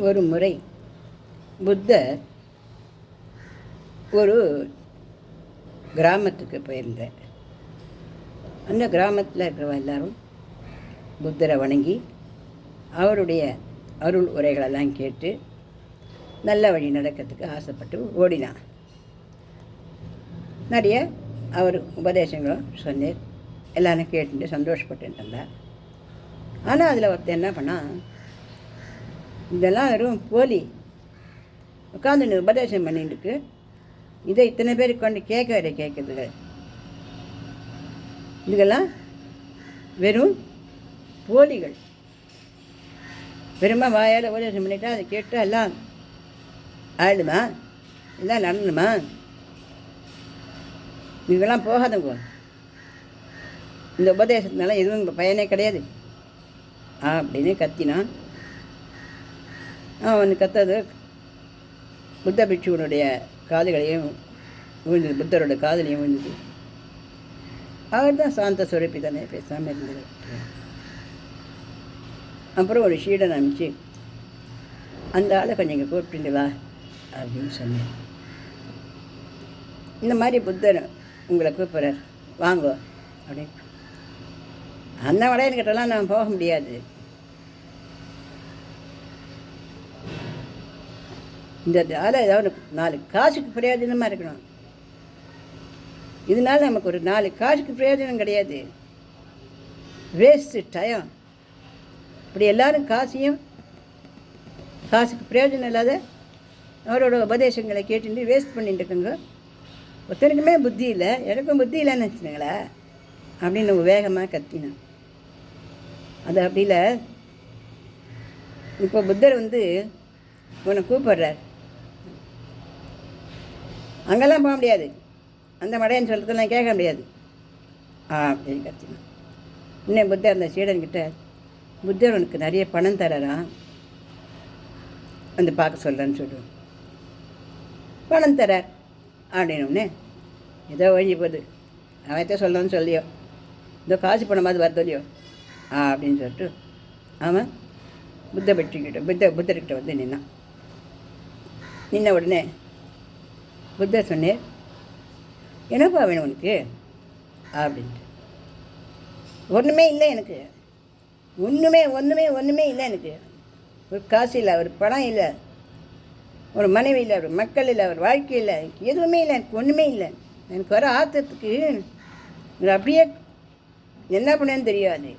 ஒரு முறை புத்தர் ஒரு கிராமத்துக்கு போயிருந்தார். அந்த கிராமத்தில் இருக்கிறவங்க எல்லாரும் புத்தரை வணங்கி அவருடைய அருள் உரைகளெல்லாம் கேட்டு நல்ல வழி நடக்கிறதுக்கு ஆசைப்பட்டு ஓடினான். நிறைய அவர் உபதேசங்களும் சொன்னார். எல்லாரும் கேட்டுட்டு சந்தோஷப்பட்டு இருந்தார். ஆனால் அதில் ஒருத்தர் என்ன பண்ணால், இதெல்லாம் வெறும் போலி, உட்காந்து உபதேசம் பண்ணிட்டுருக்கு, இதை இத்தனை பேருக்கு கொண்டு கேட்க வர கேட்குறது, இதுக்கெல்லாம் வெறும் போலிகள், வெறுமா வாயால் உபதேசம் பண்ணிட்டா அதை கேட்டு எல்லாம் ஆயிடுமா, எல்லாம் நடந்துமா, இதுக்கெல்லாம் போகாதங்க, இந்த உபதேசத்தினால எதுவும் பயனே கிடையாது அப்படின்னு கத்தினான். அவன் கத்தது புத்த பிட்சுவனுடைய காதுகளையும் விழுந்தது, புத்தரோட காதலையும் விழுந்தது. அவர் தான் சாந்த சுரப்பி தானே, பேசாமல் இருந்தது. அப்புறம் ஒரு ஷீடன் அனுப்பிச்சு, அந்த ஆளை கொஞ்சம் இங்கே கூப்பிட்டுங்களா அப்படின்னு சொன்னேன். இந்த மாதிரி புத்தர் உங்களை கூப்பிட்றார், வாங்கோ அப்படின்னு. அந்த வடையன்கிட்டலாம் நான் போக முடியாது, இந்த ஆளை ஏதாவது 4 காசுக்கு பிரயோஜனமாக இருக்கணும், இதனால நமக்கு ஒரு 4 காசுக்கு பிரயோஜனம் கிடையாது, வேஸ்ட்டு டைம். இப்படி எல்லோரும் காசுக்கு பிரயோஜனம் இல்லாத அவரோட உபதேசங்களை கேட்டுட்டு வேஸ்ட் பண்ணிட்டு இருக்குங்க. ஒருத்தனுக்குமே புத்தி இல்லை, எனக்கும் புத்தி இல்லைன்னு வச்சுக்கோங்களே அப்படின்னு வேகமாக கத்தினான். அது அப்படி இல்லை. இப்போ புத்தர் உன்னை கூப்பிட்றார், அங்கெல்லாம் போக முடியாது, அந்த மடையன்னு சொல்கிறதெல்லாம் கேட்க முடியாது அப்படின்னு கத்தினான். இன்னும் புத்தர் அந்த சீடன்கிட்ட, புத்தர் உனக்கு நிறைய பணம் தரான், பார்க்க சொல்கிறேன்னு சொல்லுவேன். பணம் தரார் அப்படின்னே ஏதோ வழி போகுது, அவன்கிட்ட சொல்லணும்னு சொல்லியோ, இதோ காசு பணமாவது வரதோலையோ அப்படின்னு சொல்லிட்டு அவன் புத்தர்கிட்ட நின்னான். நின்ன உடனே புத்தர் சொன்னேன், என்னப்பா வேணும் உனக்கு அப்படின்ட்டு. ஒன்றுமே இல்லை எனக்கு, ஒன்றுமே இல்லை எனக்கு. ஒரு காசு இல்லை, ஒரு பணம் இல்லை, ஒரு மனைவி இல்லை, ஒரு மக்கள் இல்லை, ஒரு வாழ்க்கை இல்லை, எனக்கு எதுவுமே இல்லை, எனக்கு ஒன்றுமே இல்லை. எனக்கு வர ஆத்தத்துக்கு அப்படியே என்ன பண்ணேன்னு தெரியாது.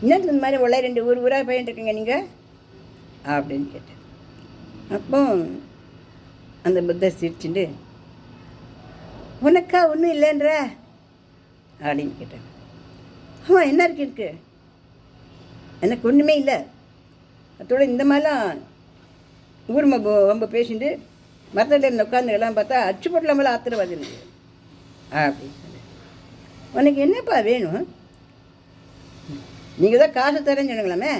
இன்னும் இந்த மாதிரி உள்ள 2 ஊராக போயின்ட்டுருக்கீங்க நீங்கள் அப்படின்னு கேட்டேன். அப்போ அந்த புத்தர் சிரிச்சுட்டு, உனக்கா ஒன்றும் இல்லைன்ற அப்படின்னு கேட்டேன். ஆமாம், என்ன இருக்கு, எனக்கு ஒன்றுமே இல்லை. அதோட இந்த மாதிரிலாம் ஊர் ரொம்ப பேசிட்டு மரத்தில் இருந்து உட்காந்து எல்லாம் பார்த்தா அச்சு போட்டலாமல் ஆத்திரவாதி எனக்கு அப்படின்னு சொன்னேன். உனக்கு என்னப்பா வேணும்? நீங்கள் தான் காசு தரேன்னு சொன்னீங்களாமே,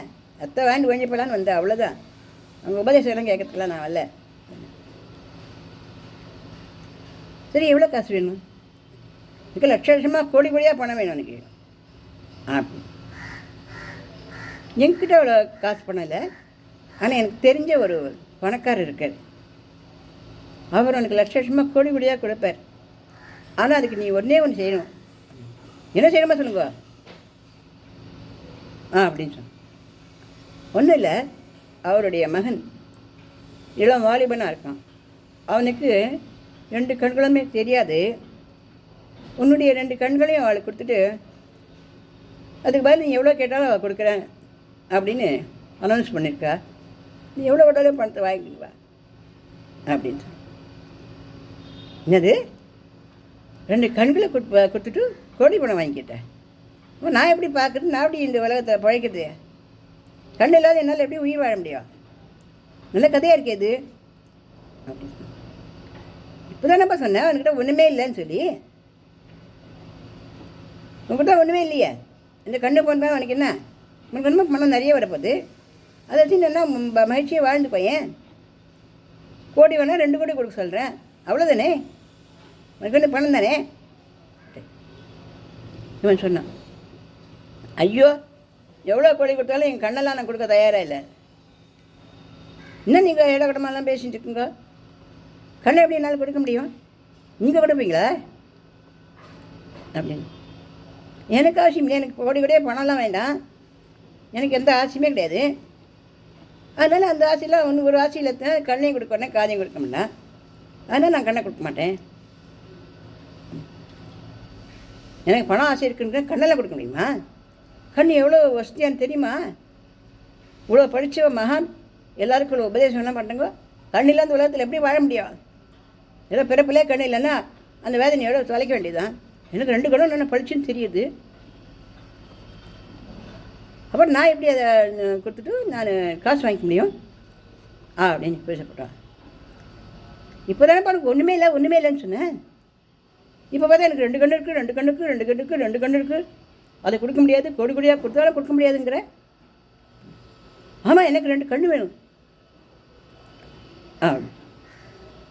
அத்தை வாங்கி ஒழிஞ்சு போகலான்னு வந்தேன், அவ்வளோதான். அவங்க உபதேசம் எல்லாம் கேட்கறதுக்கலாம் நான் வரல. சரி, எவ்வளோ காசு வேணும்? இதுக்கு லட்சமாக கோடியாக பணம் வேணும் எனக்கு அப்படி. என்கிட்ட அவ்வளோ காசு பணம் இல்லை, ஆனால் எனக்கு தெரிஞ்ச ஒரு பணக்காரர் இருக்கார், அவர் உனக்கு லட்சமாக கோடியாக கொடுப்பார். ஆனால் அதுக்கு நீ ஒன்றே ஒன்று செய்யணும். என்ன செய்யணுமா சொல்லுங்க அப்படின்னு சொன்ன. ஒன்றும் இல்லை, அவருடைய மகன் இளம் வாலிபனாக இருக்கான், அவனுக்கு 2 கண்களுமே தெரியாது. உன்னுடைய 2 கண்களையும் அவளுக்கு கொடுத்துட்டு அதுக்கு பதில் நீ எவ்வளோ கேட்டாலும் அவள் கொடுக்குறேன் அப்படின்னு அனௌன்ஸ் பண்ணியிருக்கா. நீ எவ்வளோ கேட்டாலும் பணத்தை வாங்கிக்குவா அப்படின்னு சொன்ன. என்னது, 2 கண்களை கொடுத்துட்டு கோடி பணம் வாங்கிக்கிட்டேன்? நான் எப்படி பார்க்குறது, நான் எப்படி இந்த உலகத்தில் பழைக்கிறது? கண் இல்லாத என்னால் எப்படி உயிர் வாழ முடியும்? நல்ல கதையாக இருக்கே இது அப்படின்னு. இப்போ தானேப்பா சொன்னேன் அவன்கிட்ட ஒன்றுமே இல்லைன்னு சொல்லி. உங்கள்கிட்ட ஒன்றுமே இல்லையே, இந்த கண்ணு போனால் அவனுக்கு என்ன? உனக்கு ஒன்றுமே பணம் நிறைய வரப்போகுது, அதை வச்சு என்ன மகிழ்ச்சியாக வாழ்ந்து பையன். கோடி வேணால் 2 கோடி கொடுக்க சொல்கிறேன், அவ்வளோதானே, உனக்கு வந்து பணம் தானே இவன் சொன்னான். ஐயோ, எவ்வளோ கோடி கொடுத்தாலும் என் கண்ணெல்லாம் நான் கொடுக்க தயாராக இல்லை. இன்னும் நீங்கள் இடகடமெல்லாம் பேசிட்டு இருக்குங்க. கண்ணை எப்படி என்னால் கொடுக்க முடியும்? நீங்கள் கொடுப்பீங்களா அப்படின்னு. எனக்கு அவசியம் இல்லை. எனக்கு கோடி கோடியே பணம்லாம் வேண்டாம். எனக்கு எந்த ஆசையுமே கிடையாது. அதனால் அந்த ஆசையெல்லாம் ஒன்று ஒரு ஆசையில் கண்ணையும் கொடுக்கணும், காதையும் கொடுக்க முடியல. அதனால் நான் கண்ணை கொடுக்க மாட்டேன். எனக்கு பணம் ஆசை இருக்குன்னு கண்ணெல்லாம் கொடுக்க முடியுமா? கண் எவ்வளோ வசதியான்னு தெரியுமா? இவ்வளோ படித்த மகான் எல்லாருக்கும் இவ்வளோ உபதேசம் என்ன பண்ணுறங்க. கண் இல்லாத உலகத்தில் எப்படி வாழ முடியும்? ஏதோ பிறப்பிலே கண் இல்லைன்னா அந்த வேதனையோட தொலைக்க வேண்டியதுதான். எனக்கு 2 கண்ணும் என்ன படிச்சுன்னு தெரியுது. அப்புறம் நான் எப்படி அதை கொடுத்துட்டு நான் காசு வாங்கிக்க முடியும் அப்படின்னு பேசப்பட்டோம். இப்போ தானே எனக்கு ஒன்றுமே இல்லைன்னு சொன்னேன். இப்போ பார்த்தா எனக்கு 2 கண்ணு இருக்குது, 2 கண்ணுக்கு 2 கண்ணுக்கு 2 கண்ணு இருக்குது. அதை கொடுக்க முடியாது, கொடி கொடியாக கொடுத்தாலும் கொடுக்க முடியாதுங்கிற. ஆமாம், எனக்கு 2 கண்ணு வேணும்.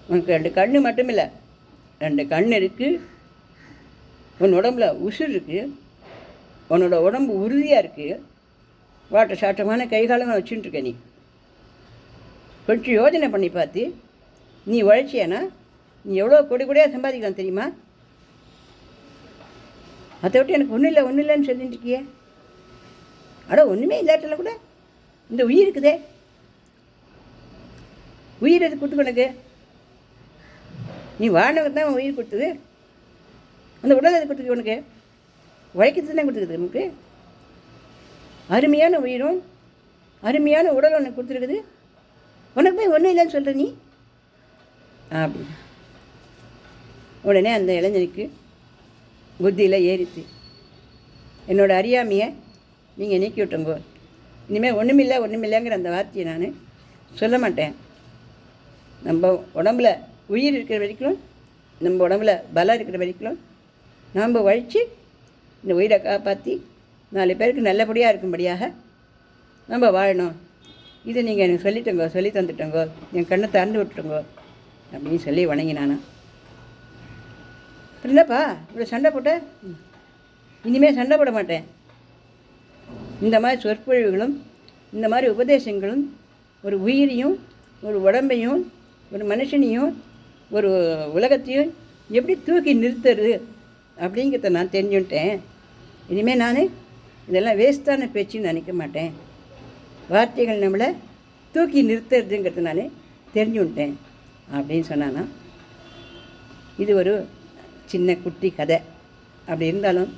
உனக்கு 2 கண்ணு மட்டும் இல்லை, 2 கண் இருக்குது. உன் உடம்புல உசுர் இருக்குது. உன்னோட உடம்பு உறுதியாக இருக்குது. வாட்ட சாட்டமான கைகாலமாக வச்சுட்டுருக்க. நீ கொஞ்சம் யோஜனை பண்ணி பார்த்து நீ உழைச்சியானா நீ எவ்வளோ கொடி கொடியாக சம்பாதிக்கலாம் தெரியுமா? அதை விட்டு எனக்கு ஒன்றும் இல்லைன்னு சொல்லிட்டு இருக்கியே. ஒன்றுமே இல்லாட்டில் கூட இந்த உயிர் இருக்குதே. உயிர் எது கொடுத்து உனக்கு? நீ வாழ்ந்தவங்க தான் உயிர் கொடுத்தது. அந்த உடல் எது கொடுத்துருக்கு உனக்கு? உழைக்கிறது தான் கொடுத்துருக்குது உனக்கு. அருமையான உயிரும் அருமையான உடல் உனக்கு கொடுத்துருக்குது. உனக்கு போய் ஒன்றும் இல்லைன்னு சொல்கிற நீ அப்படி. உடனே அந்த இளைஞனுக்கு புத்தியில் ஏறித்து, என்னோடய அறியாமையை நீங்கள் நீக்கி விட்டோங்கோ. இனிமேல் ஒன்றுமில்லைங்கிற அந்த வார்த்தையை நான் சொல்ல மாட்டேன். நம்ம உடம்புல உயிர் இருக்கிற வரைக்கும், நம்ம உடம்புல பலம் இருக்கிற வரைக்கும் நாம் உழைச்சி இந்த உயிரை காப்பாற்றி 4 பேருக்கு நல்லபடியாக இருக்கும்படியாக நம்ம வாழணும். இதை நீங்கள் எனக்கு சொல்லி தந்துட்டோங்கோ, என் கண்ணை திறந்து விட்டுட்டோங்கோ அப்படின்னு சொல்லி வணங்கினானா. இல்லைப்பா இவ்வளோ சண்டை போட்டேன், இனிமேல் சண்டை போட மாட்டேன். இந்த மாதிரி சொற்பொழிவுகளும் இந்த மாதிரி உபதேசங்களும் ஒரு உயிரையும் ஒரு உடம்பையும் ஒரு மனுஷனையும் ஒரு உலகத்தையும் எப்படி தூக்கி நிறுத்துறது அப்படிங்கிறத நான் தெரிஞ்சுட்டேன். இனிமேல் நான் இதெல்லாம் வேஸ்ட்டான பேச்சுன்னு நினைக்க மாட்டேன். வார்த்தைகள் நம்மளை தூக்கி நிறுத்துறதுங்கிறது நான் தெரிஞ்சுட்டேன் அப்படின்னு சொன்னான்னா. இது ஒரு சின்ன குட்டி கதை. அப்படி இருந்தாலும்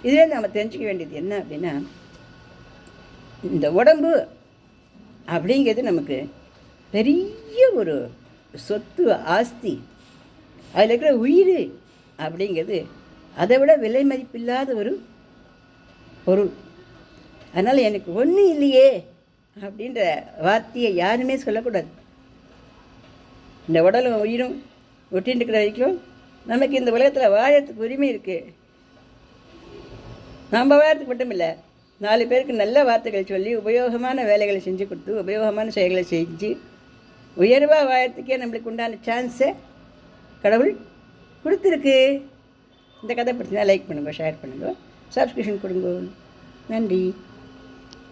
இதிலே நம்ம தெரிஞ்சுக்க வேண்டியது என்ன அப்படின்னா, இந்த உடம்பு அப்படிங்கிறது நமக்கு பெரிய ஒரு சொத்து, ஆஸ்தி. அதில் இருக்கிற உயிர் அப்படிங்கிறது அதை விட விலை மதிப்பில்லாத ஒரு பொருள். அதனால் எனக்கு ஒன்றும் இல்லையே அப்படின்ற வார்த்தையை யாருமே சொல்லக்கூடாது. இந்த உடலும் உயிரும் ஒட்டின்னு இருக்கிற வரைக்கும் நமக்கு இந்த உலகத்தில் வாழறதுக்கு உரிமை இருக்குது. நம்ம வாழறதுக்கு மட்டும் இல்லை, 4 பேருக்கு நல்ல வார்த்தைகள் சொல்லி உபயோகமான வேலைகளை செஞ்சு கொடுத்து உபயோகமான செயல்களை செஞ்சு உயர்வாக வாழறதுக்கே நம்மளுக்கு உண்டான சான்ஸை கடவுள் கொடுத்துருக்கு. இந்த கதை பிடிச்சினா லைக் பண்ணுங்க, ஷேர் பண்ணுங்க, சப்ஸ்கிரிப்ஷன் கொடுங்க. நன்றி.